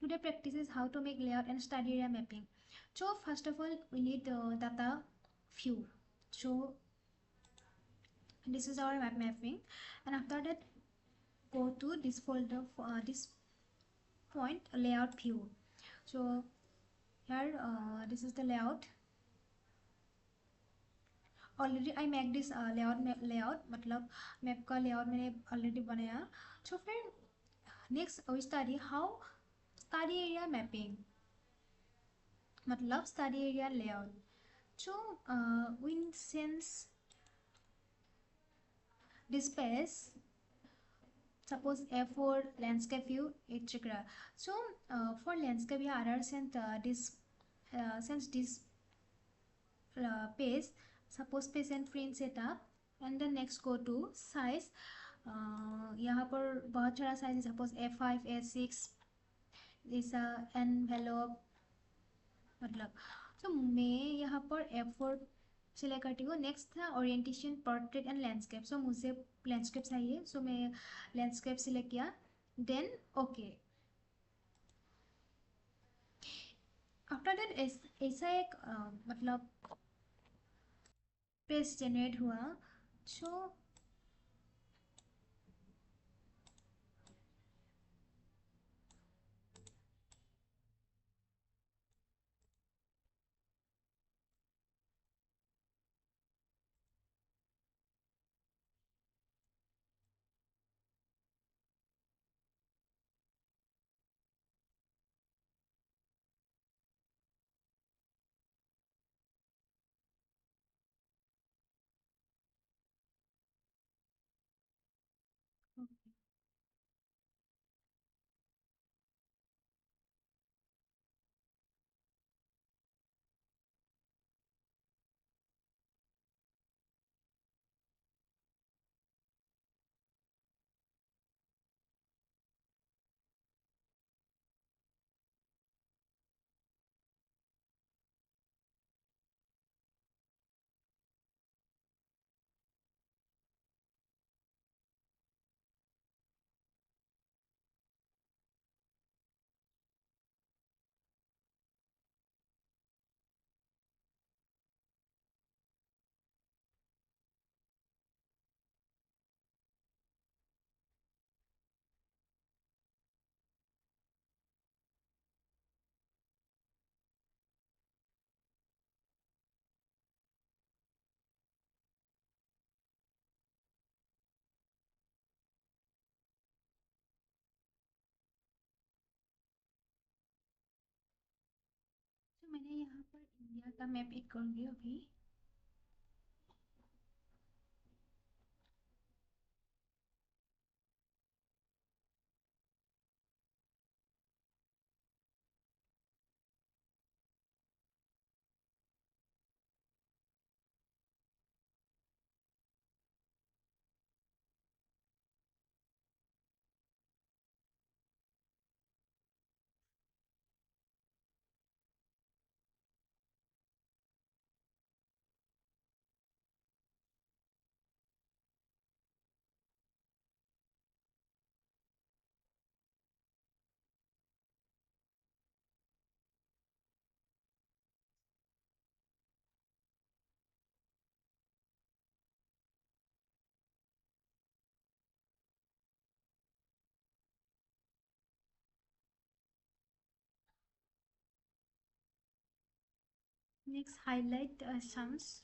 Today practice is how to make layout and study area mapping. So first of all we need data view. So this is our map mapping, and after that go to this folder for this point layout view. So here this is the layout. Already I make this layout मतलब map का layout मैंने already बनाया. So फिर next we study how study area mapping मतलब study area layout. So we sense this space, suppose F for landscape view etc. So for landscape we are sent this since this page, suppose page and print setup, and then next go to size. यहाँ पर बहुत सारा size है, suppose A5 A6 जैसा envelope मतलब. तो मैं यहाँ पर F4 सिलेक्ट करती हूँ. नेक्स्ट था ओरिएंटेशन पोर्ट्रेट एंड लैंडस्केप. सो मुझे लैंडस्केप चाहिए, सो मैं लैंडस्केप सिलेक्ट किया, देन ओके. आफ्टर दैट ऐसा एक मतलब पेज जनरेट हुआ. सो मैंने यहाँ पर इंडिया का मैप एक कर लिया अभी. Next highlight sums.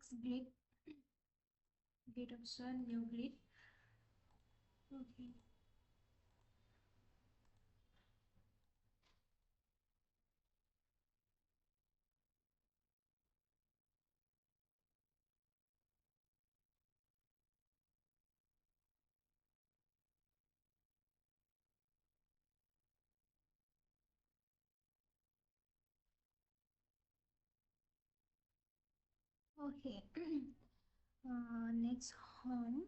next grid, grid option, new grid. Okay. Okay. Next home.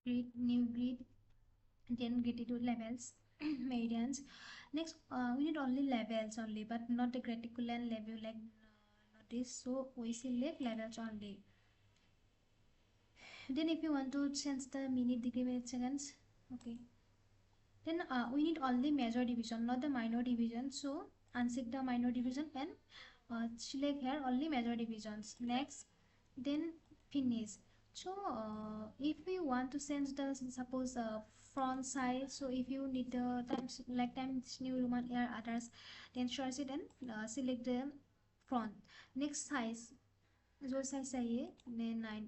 Grid, new grid, then gratitude levels, meridians. Next, we need only levels only, but not the graticular level like not this. So we select levels only. Then if you want to change the minute, degree, minute, seconds, okay. Then we need only major division, not the minor division. So uncheck the minor division and select here only major divisions. Next, then finish. So if we want to change the suppose font size, so if you need the times like Times New Roman air others, then search it and select the font. Next size, जो size चाहिए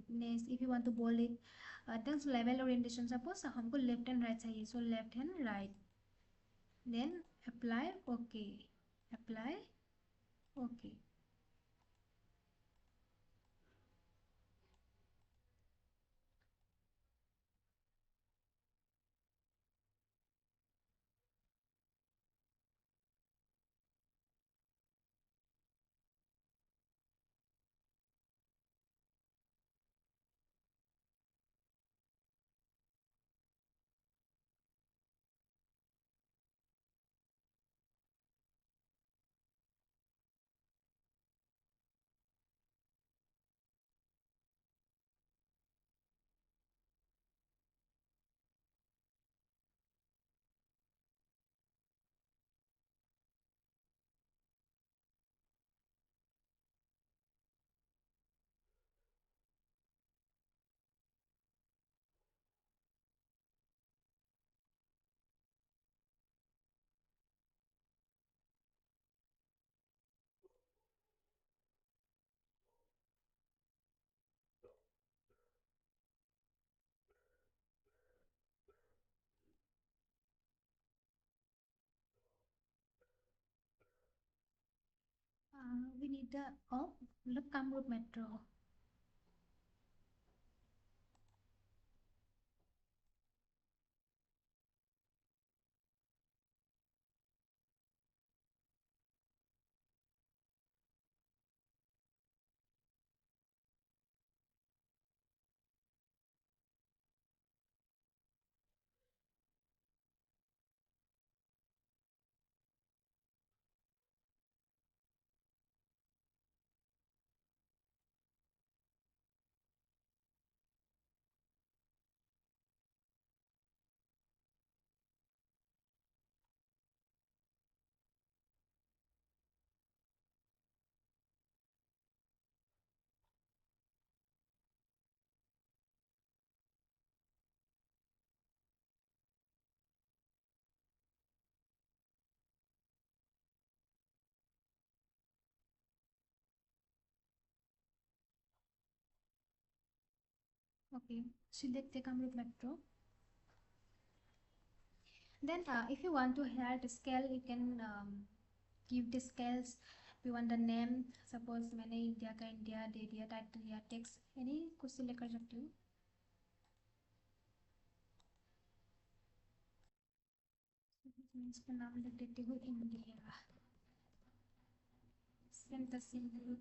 next if you want to bold it, then level orientation suppose हमको left and right चाहिए, so left and right, then apply, okay, apply, okay. We need the look Kamrup metro. Okay, select the Kamrup Metro. Then if you want to add the scale, you can give the scales. If you want the name, suppose मैंने India का India दे दिया, title या text, any कुछ select कर सकते हो. मैं इसका नाम लिख देती हूँ India. Send the symbol.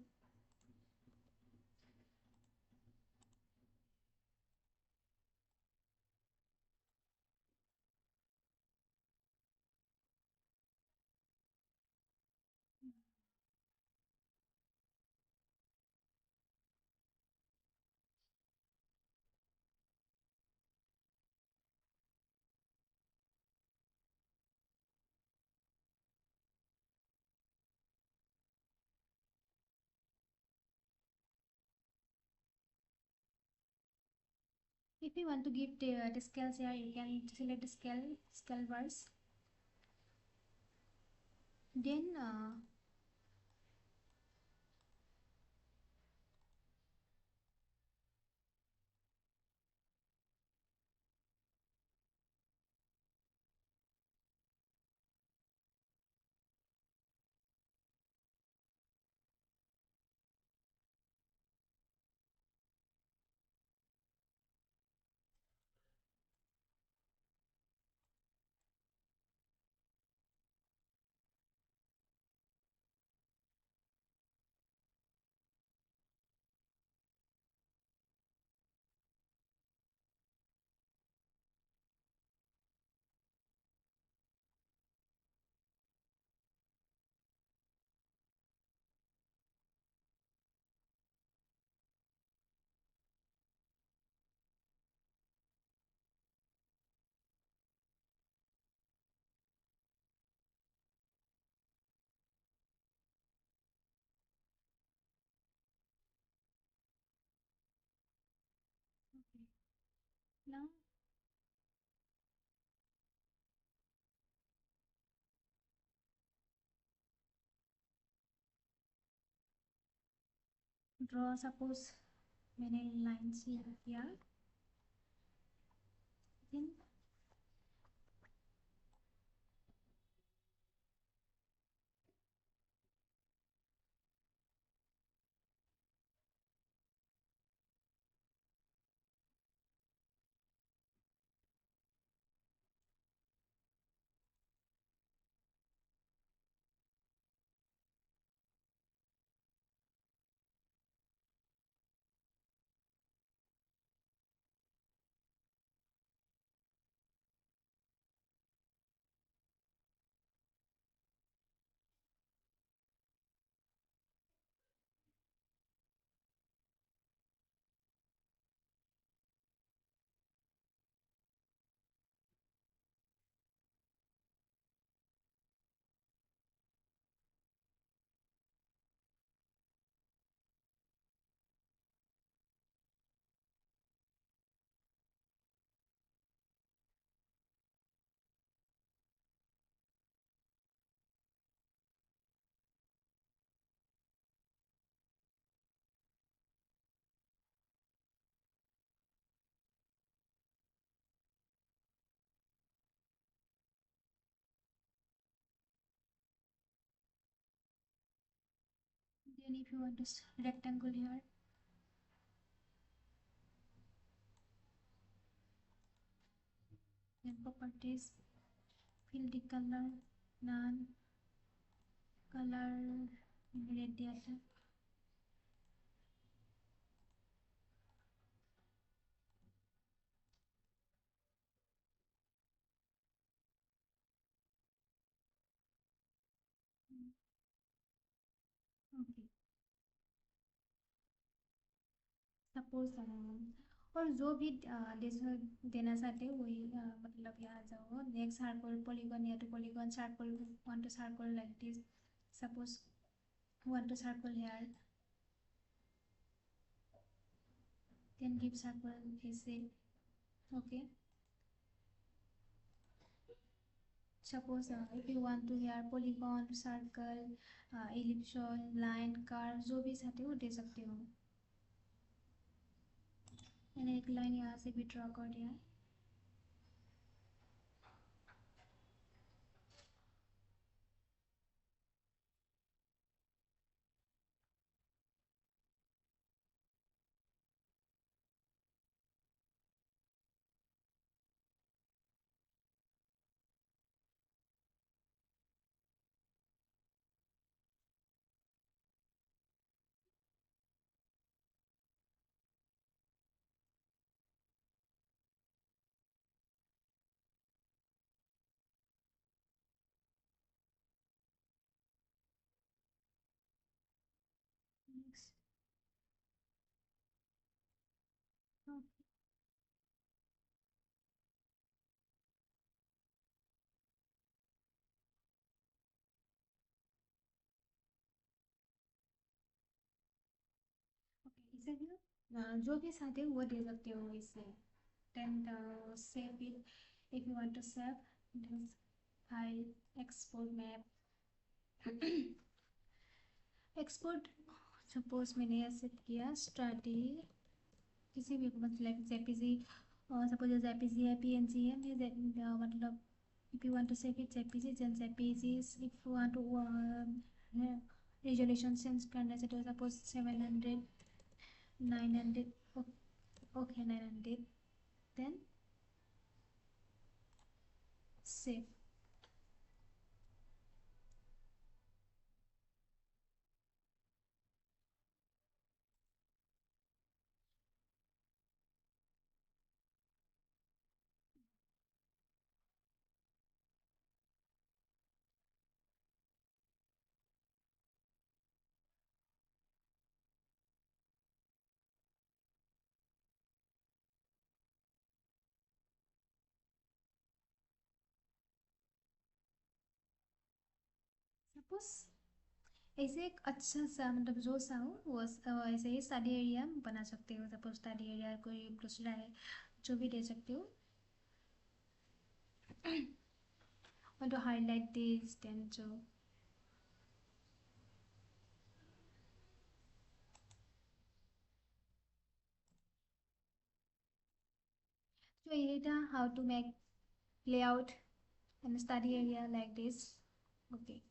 If you want to give the scales here, you can select the scale bars. Then okay. Now draw suppose many lines here. Then if you want this rectangle here, then properties, fill the color, none, color radiator. Okay. Suppose और जो भी देना चाहते हो वही मतलब यहाँ जाओ नेक्स्ट सर्कल पॉलीगॉन या तो polygon circle want to circle like this suppose want to circle here then give circle is it okay. Suppose if you want to hear polygon circle ellipsoid line curve जो भी चाहते हो दे सकते हो. मैंने एक लाइन यहाँ से भी ड्रॉ कर दिया है. Next. Okay. इसे भी जो भी चाहते हो वो दे सकते हो इसे. Then save it. If you want to save, then file, export map. Export. Suppose मैंने ऐसे किया study किसी भी मतलब जेपीजी, सपोज जेपीजी है पीएनजी है मतलब if you want to save it JPG then JPG. If you want to resolution change करना है तो suppose 700 900. Okay 900. Then save. Suppose ऐसे एक अच्छा सा मतलब जो सा हो वो ऐसे ही स्टडी एरिया बना सकते हो. सपोज स्टडी एरिया कोई दूसरा है जो भी दे सकते हो. want to highlight this then so how to make layout and study area like this. Okay.